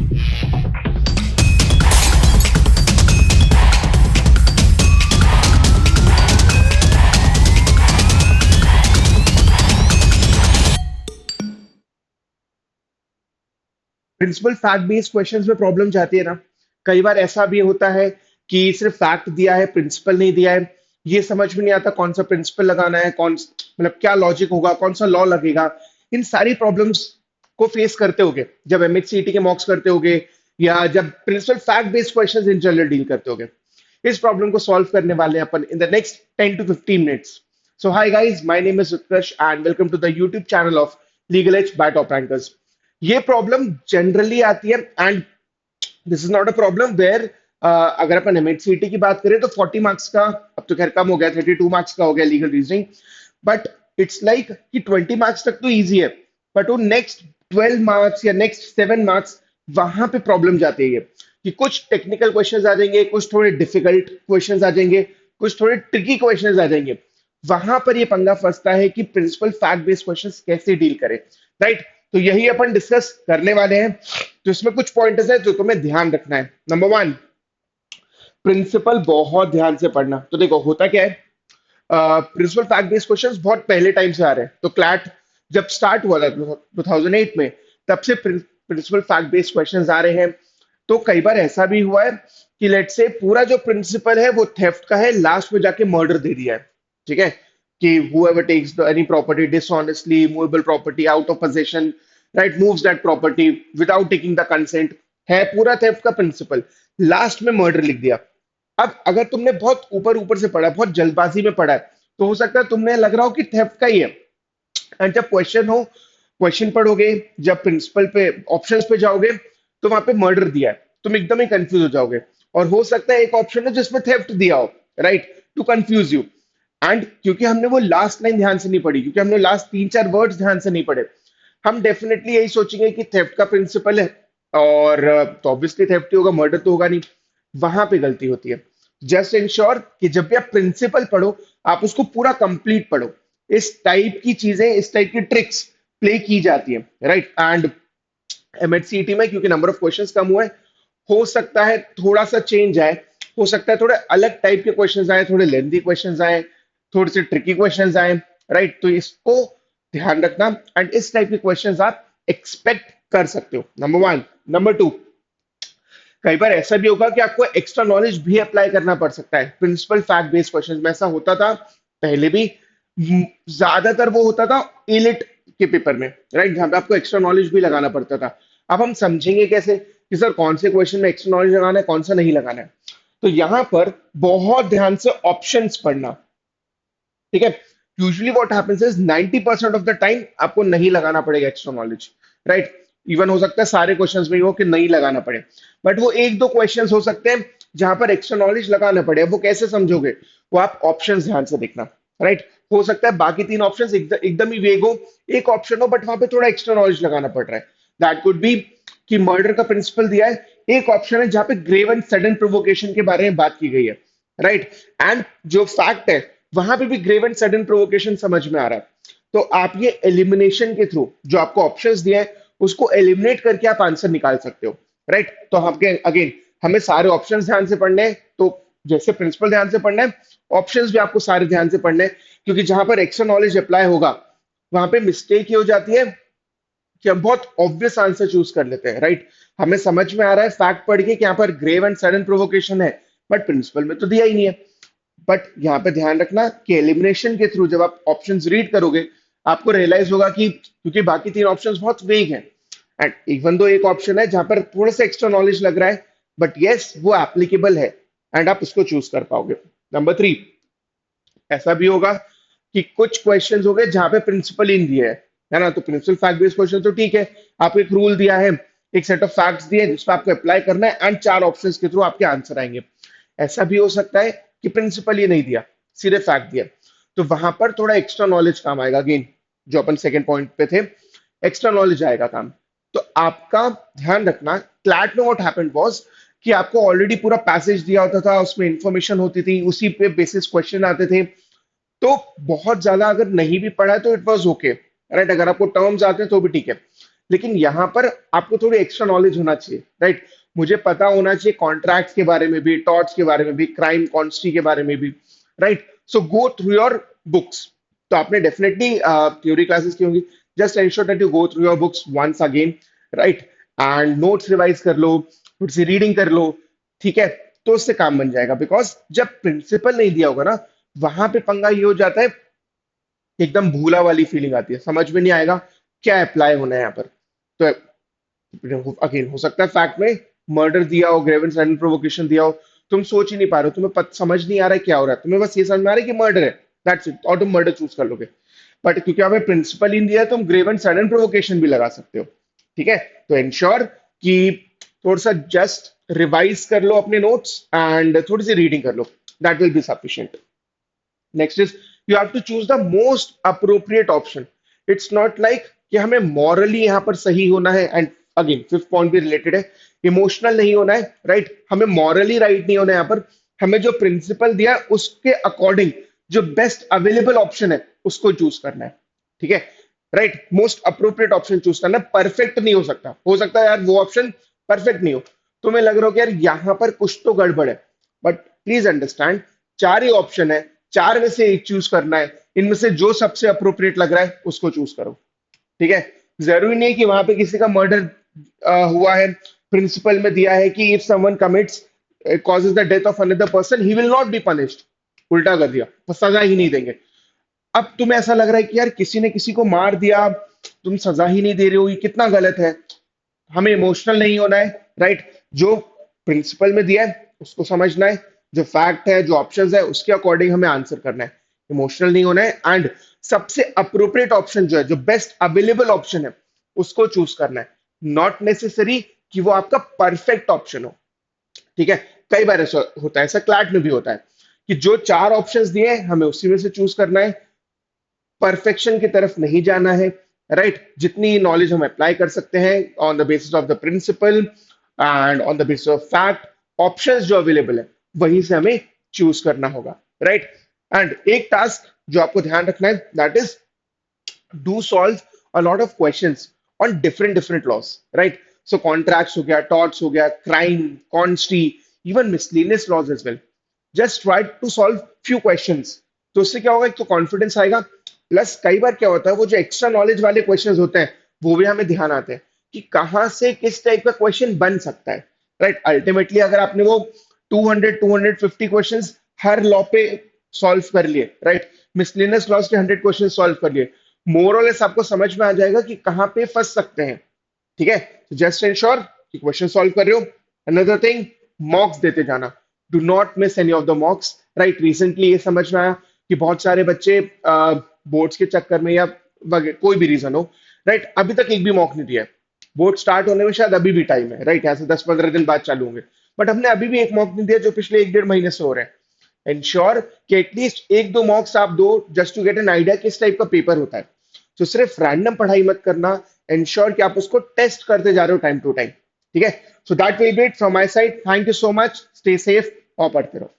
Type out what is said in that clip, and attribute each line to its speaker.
Speaker 1: Principal fact based questions में problem जाती है ना। कई बार ऐसा भी होता है कि सिर्फ फैक्ट दिया है, प्रिंसिपल नहीं दिया है। ये समझ में नहीं आता कौन सा प्रिंसिपल लगाना है, कौन मतलब क्या लॉजिक होगा, कौन सा लॉ लगेगा। इन सारी प्रॉब्लम्स को फेस करते होगे जब एमएचसीईटी के मॉक्स करते होगे, या जब principle fact based questions in general deal करते होगे। इस प्रॉब्लम को सॉल्व करने वाले हैं अपन in the next 10 to 15 minutes। So hi guys, my name is Utkarsh and welcome to the YouTube channel of Legal Edge by Top Rankers. ये problem generally आती है and this is not a problem where, अगर अपन एमएचसीटी की बात करें तो 40 marks का, अब तो खैर कम हो गया, 32 मार्क्स का हो गया legal reasoning. But it's like कि 20 मार्क्स तक तो इजी है, बट वो नेक्स्ट 12 मार्क्स या नेक्स्ट 7 मार्क्स, वहां पे प्रॉब्लम जाती है ये, कि कुछ टेक्निकल क्वेश्चंस आ जाएंगे, कुछ थोड़े डिफिकल्ट क्वेश्चंस आ जाएंगे, कुछ थोड़े ट्रिकी क्वेश्चंस आ जाएंगे। वहां पर ये पंगा फंसता है कि प्रिंसिपल फैक्ट बेस्ड क्वेश्चंस कैसे डील करें, राइट। तो यही अपन डिस्कस करने वाले हैं। तो इसमें कुछ पॉइंटर्स है जो तुम्हें ध्यान रखना है। नंबर वन, प्रिंसिपल बहुत ध्यान से पढ़ना। तो देखो होता क्या है, प्रिंसिपल फैक्ट बेस्ड क्वेश्चंस बहुत पहले टाइम से आ रहे हैं। तो क्लैट जब स्टार्ट हुआ था 2008 में, तब से प्रिंसिपल फैक्ट बेस्ड क्वेश्चंस आ रहे हैं। तो कई बार ऐसा भी हुआ है कि लेट से पूरा जो प्रिंसिपल है वो थेफ्ट का है, लास्ट में जाके मर्डर दे दिया है। ठीक है, कि whoever takes any property dishonestly, movable property out of possession, right, moves that property without taking the consent, है पूरा थेफ्ट का प्रिंसिपल, लास्ट में मर्डर लिख दिया। अब अगर तुमने बहुत ऊपर ऊपर से पढ़ा है, बहुत जल्दबाजी में पढ़ा है, तो हो सकता है तुमने लग रहा हो कि थेफ्ट का ही है। एंड जब क्वेश्चन पढ़ोगे, जब प्रिंसिपल पे ऑप्शंस पे जाओगे, तो वहां पे मर्डर दिया है, तुम एकदम ही कंफ्यूज हो जाओगे। और हो सकता है एक ऑप्शन है जिसमें थेफ्ट दिया हो, right, to confuse you. And क्योंकि हमने वो लास्ट लाइन ध्यान से नहीं पढ़ी, क्योंकि हमने लास्ट 3 4 वर्ड्स ध्यान से नहीं पढ़े, हम डेफिनेटली यही सोचेंगे कि थेफ्ट का प्रिंसिपल है, और तो ऑब्वियसली थेफ्ट ही होगा, मर्डर तो होगा नहीं। वहां पे गलती होती है। जस्ट इंश्योर कि जब भी आप प्रिंसिपल पढ़ो, आप उसको पूरा कंप्लीट पढ़ो। इस टाइप की चीजें, इस टाइप की ट्रिक्स प्ले की जाती है, राइट। एंड एमएचसीईटी में क्योंकि नंबर ऑफ क्वेश्चंस कम हुए, हो सकता है थोड़ा सा चेंज आए, हो सकता है थोड़े अलग टाइप के क्वेश्चंस आए, थोड़े लेंथी क्वेश्चंस आए, थोड़े से ट्रिकी क्वेश्चंस आए, राइट। तो इसको ध्यान रखना एंड इस टाइप के क्वेश्चंस आप एक्सपेक्ट कर सकते हो। Number one. नंबर टू, कई बार ऐसा भी होगा कि आपको एक्स्ट्रा नॉलेज भी अप्लाई करना पड़ सकता है प्रिंसिपल फैक्ट बेस्ड क्वेश्चंस में। ऐसा होता था पहले भी, ज्यादातर वो होता था इलिट के पेपर में, राइट, जहां पे आपको एक्स्ट्रा नॉलेज भी लगाना पड़ता था। अब हम समझेंगे कैसे कि सर कौन से क्वेश्चन में एक्स्ट्रा नॉलेज लगाना है, कौन सा नहीं लगाना है। तो यहां पर बहुत ध्यान से ऑप्शंस पढ़ना। ठीक है, usually what happens is 90% of the time आपको नहीं लगाना पड़ेगा एक्स्ट्रा नॉलेज, राइट। इवन हो सकता है सारे क्वेश्चंस में ही हो कि नहीं लगाना पड़े, बट वो एक दो क्वेश्चंस हो सकते हैं जहां पर एक्स्ट्रा नॉलेज लगाना पड़े। अब वो कैसे समझोगे, वो आप ऑप्शंस ध्यान से देखना, राइट। हो सकता है बाकी 3 ऑप्शंस एकदम ही वेग हो, एक ऑप्शन हो बट वहां पे थोड़ा एक्स्ट्रा नॉलेज लगाना पड़ रहा है। दैट कुड बी कि मर्डर का प्रिंसिपल दिया है, एक ऑप्शन है जहां पे ग्रेव एंड सडन प्रोवोकेशन के बारे में बात की गई है, राइट। एंड जो फैक्ट है वहां पे भी ग्रेव एंड सडन प्रोवोकेशन समझ में आ रहा है। तो आप ये एलिमिनेशन के थ्रू जो आपको ऑप्शंस दिए हैं उसको एलिमिनेट करके आप आंसर निकाल सकते हो, राइट। तो हम अगेन हमें सारे ऑप्शंस ध्यान से पढ़ने हैं। तो जैसे प्रिंसिपल ध्यान से पढ़ना है, ऑप्शंस भी आपको सारे ध्यान से पढ़ने हैं, क्योंकि जहां पर एक्स्ट्रा नॉलेज अप्लाई होगा वहां पे मिस्टेक ये हो जाती है कि हम बहुत ऑब्वियस आंसर चूज कर लेते हैं, राइट। हमें समझ में आ रहा है फैक्ट पढ़ के कि यहाँ पर ग्रेव एंड सडन प्रोवोकेशन है, बट प्रिंसिपल में तो दिया ही नहीं है। बट यहाँ पे ध्यान रखना कि एलिमिनेशन के थ्रू जब आप ऑप्शंस रीड करोगे, आपको रियलाइज होगा कि क्योंकि बाकी 3 ऑप्शंस बहुत वेग हैं, एंड इवन दो एक ऑप्शन है जहां पर थोड़ा सा एक्स्ट्रा नॉलेज लग रहा है, बट यस वो एप्लीकेबल है एंड आप उसको चूज कर पाओगे। नंबर थ्री, ऐसा भी होगा कि कुछ क्वेश्चंस हो गए जहां पे प्रिंसिपल इन दिया है ना। तो प्रिंसिपल फैक्ट बेस्ड क्वेश्चन तो ठीक है, आपको एक रूल दिया है, एक सेट ऑफ फैक्ट्स दिए जिसको आपको अप्लाई करना है एंड 4 ऑप्शंस के थ्रू आपके आंसर आएंगे। ऐसा भी हो सकता है कि प्रिंसिपल ये नहीं दिया, सीधे फैक्ट दिया, तो वहां पर थोड़ा एक्स्ट्रा नॉलेज काम आएगा। अगेन जो अपन सेकंड पॉइंट पे थे, एक्स्ट्रा नॉलेज आएगा काम। तो आपका ध्यान रखना, क्लैट में व्हाट हैपेंड वाज कि आपको ऑलरेडी पूरा पैसेज दिया होता था, उसमें इंफॉर्मेशन होती थी, उसी पे बेसिस क्वेश्चन आते थे। तो बहुत ज्यादा अगर नहीं भी पढ़ा है तो इट वाज ओके, राइट। अगर आपको टर्म्स आते हैं तो भी ठीक है। लेकिन यहाँ पर आपको थोड़ी एक्स्ट्रा नॉलेज होना चाहिए, राइट? मुझे पता होना चाहिए कॉन्ट्रैक्ट्स के बारे में भी, टॉर्ट्स के बारे में भी, क्राइम कॉन्स्टी के बारे में भी, right? So go through your books. तो आपने डेफिनेटली थ्योरी क्लासेस की होंगी। Just ensure that you go through your books once again, right? And notes revise कर लो, थोड़ी सी रीडिंग कर लो, ठीक है? तो उससे काम बन जाएगा, बिकॉज जब प्रिंसिपल नहीं दिया होगा ना, वहां पे पंगा ये हो जाता है, एकदम भूला वाली फीलिंग आती है, समझ में नहीं आएगा क्या अप्लाई होना है यहाँ पर। तो अगेन हो सकता है फैक्ट में मर्डर दिया हो, ग्रेवेंस एंड प्रोवोकेशन दिया हो, तुम सोच ही नहीं पा रहे हो, तुम्हें समझ नहीं आ रहा है क्या हो रहा है, तुम्हें बस ये समझ में आ रहा है कि मर्डर है, दैट्स इट, और तुम मर्डर चूज कर लोगे। बट क्योंकि हमें प्रिंसिपल ही नहीं दिया है, तुम ग्रेवेंस एंड प्रोवोकेशन भी लगा सकते हो, ठीक है? तो इंश्योर कि थोड़ा सा जस्ट रिवाइज कर लो अपने नोट्स एंड थोड़ी सी रीडिंग कर लो, that will be sufficient. Next is you have to choose the most appropriate option. It's not like कि हमें मॉरली यहाँ पर सही होना है, एंड अगेन फिफ्थ पॉइंट भी रिलेटेड है, इमोशनल नहीं होना है, राइट? हमें मॉरली राइट नहीं होना है यहाँ पर, हमें जो प्रिंसिपल दिया है उसके अकॉर्डिंग जो बेस्ट अवेलेबल ऑप्शन है उसको चूज करना है, ठीक है? Right, most appropriate option choose करना है। परफेक्ट नहीं हो सकता है यार वो ऑप्शन परफेक्ट नहीं हो, तुम्हें लग रहा हो कि यार यहाँ पर कुछ तो गड़बड़ है, बट प्लीज अंडरस्टैंड, चार ही ऑप्शन है, चार में से एक चूज करना है, इनमें से जो सबसे अप्रोप्रिएट लग रहा है उसको चूज करो, ठीक है? जरूरी नहीं कि वहां पे किसी का मर्डर हुआ है, प्रिंसिपल में दिया है कि if someone commits causes the death of another person he will not be punished, उल्टा कर दिया, तो सजा ही नहीं देंगे। अब तुम्हें ऐसा लग रहा है कि यार किसी ने किसी को मार दिया, तुम सजा ही नहीं दे रहे हो, ये कितना गलत है। हमें इमोशनल नहीं होना है, राइट? जो प्रिंसिपल में दिया है उसको समझना है, जो फैक्ट है, जो ऑप्शंस है, उसके अकॉर्डिंग हमें आंसर करना है, इमोशनल नहीं होना है, एंड सबसे अप्रोप्रिएट ऑप्शन जो है, जो बेस्ट अवेलेबल ऑप्शन है, उसको चूज करना है। नॉट नेसेसरी कि वो आपका परफेक्ट ऑप्शन हो, ठीक है? कई बार ऐसा होता है, ऐसा क्लैट में भी होता है कि जो चार ऑप्शंस दिए हैं हमें उसी में से चूज करना है, परफेक्शन की तरफ नहीं जाना है, राइट? जितनी नॉलेज हम अप्लाई कर सकते हैं on the basis of the principle and on the basis of fact, options जो अवेलेबल है वहीं से हमें चूज करना होगा, राइट? एंड एक टास्क जो आपको ध्यान रखना है, that is do solve a lot of questions on different different laws, right? So contracts हो गया, टॉर्ट्स हो गया, crime, consti, even miscellaneous laws as well. Just try to solve few questions. तो उससे क्या होगा, एक तो कॉन्फिडेंस आएगा, प्लस कई बार क्या होता है, वो जो एक्स्ट्रा नॉलेज वाले क्वेश्चंस होते हैं वो भी हमें ध्यान आते हैं कि कहाँ से किस टाइप का क्वेश्चन बन सकता है, राइट? अल्टीमेटली अगर आपने वो 200 250 क्वेश्चंस हर लॉ पे सॉल्व कर लिए, राइट? मिसलेनियस लॉज के 100 क्वेश्चन सॉल्व कर लिए, मोर और लेस आपको समझ में आ जाएगा कि कहाँ पे फंस सकते हैं, ठीक है? जस्ट इंश्योर कि क्वेश्चन सॉल्व कर रहे हो। अनदर थिंग, मॉक्स देते जाना, do not miss any of the मॉक्स, right? Recently ये समझ में आया कि बहुत सारे बच्चे बोर्ड्स के चक्कर में या कोई भी रीजन हो, राइट, अभी तक एक भी मॉक नहीं दिया है। बोर्ड स्टार्ट होने में शायद अभी भी टाइम है, राइट? ऐसे 10-15 दिन बाद चालू होंगे, बट हमने अभी भी एक मॉक नहीं दिया जो पिछले 1-1.5 महीने से हो रहे हैं। इंश्योर कि एटलीस्ट एक दो मॉक्स आप दो, just to get an idea किस टाइप का पेपर होता है। तो सिर्फ रैंडम पढ़ाई मत करना, इंश्योर कि आप उसको टेस्ट करते जा रहे हो टाइम टू टाइम, ठीक है? So that will B it from my side, thank you so much, stay safe और पढ़ते रहो।